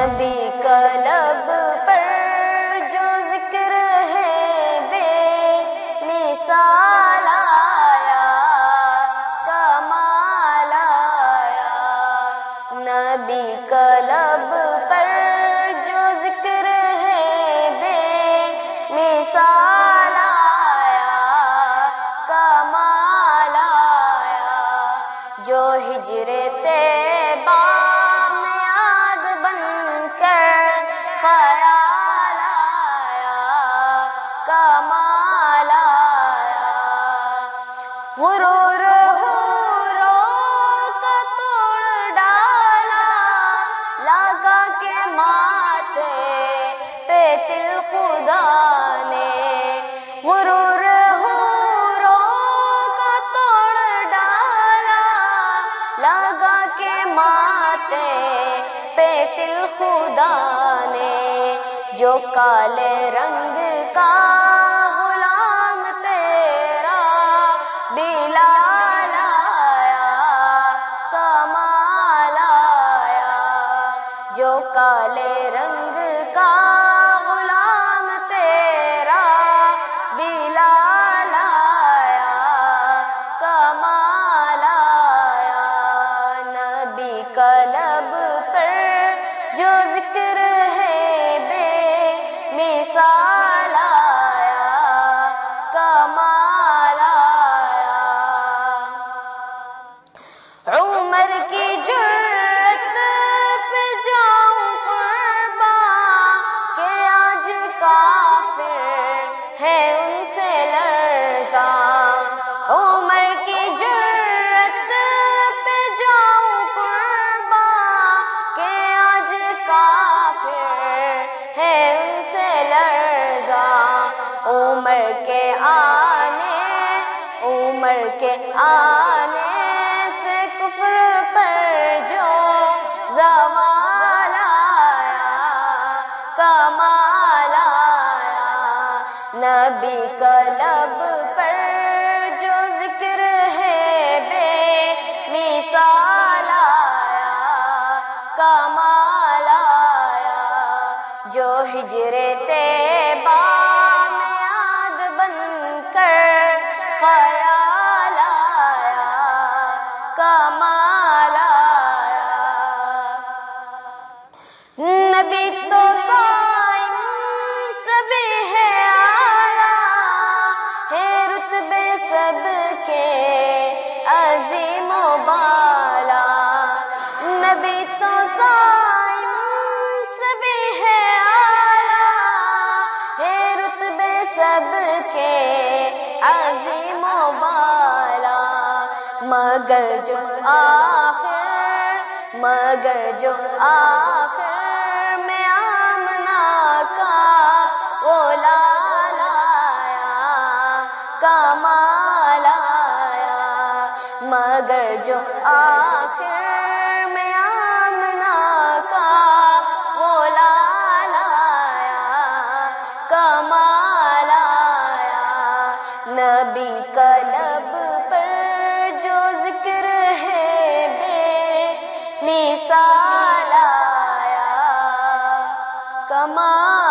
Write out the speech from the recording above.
نبی کا لب پر جو ذکر ہے بے مثال آیا، کمال آیا، نبی کا لب پر جو ذکر ہے بے مثال آیا، کمال آیا، جو ہجر طیبہ میں یاد بن کر خیال آیا، کمال آیا، غرور حوروں کا توڑ ڈالا، لگا کے ماتھے پہ تل خدا نے، غرور حوروں کا توڑ ڈالا، لگا کے ماتھے پہ تل خدا نے، جو کالے رنگ کا غلام تیرا بلال آیا، کمال آیا، جو کالے رنگ کا غلام تیرا بلال آیا، کمال آیا، نبی کا لب پر جو ذکر ہے بے مثال آیا، کمال آیا، عمر کی جرت پہ جاؤں قرباں کہ آج کافر ہے ان سے لرزاں، عمر کی جرت پہ جاؤں قرباں کہ آج کافر ہے ان سے لرزاں، عمر کے آنے سے کفر پر جو زوال آیا، کمال آیا، نبی کا لب پر جو ذکر ہے بے مثال آیا، کمال آیا، جو ہجر طیبہ میں یاد بن کر خیال آیا، کمال آیا، نبی تو سائنس بھی ہے اعلیٰ، ہے رتبے سب کے عظیم و بالا، نبی تو سائنس بھی ہے اعلیٰ، ہے رتبے سب کے عظیم و بالا، مگر جو آخر میں آمنہ کا وہ لال آیا، کمال آیا، مگر جو آخر میں آمنہ کا وہ لال آیا، کمال آیا، نبی کا لب پر جو ذکر ہے بے مثال آیا، کمال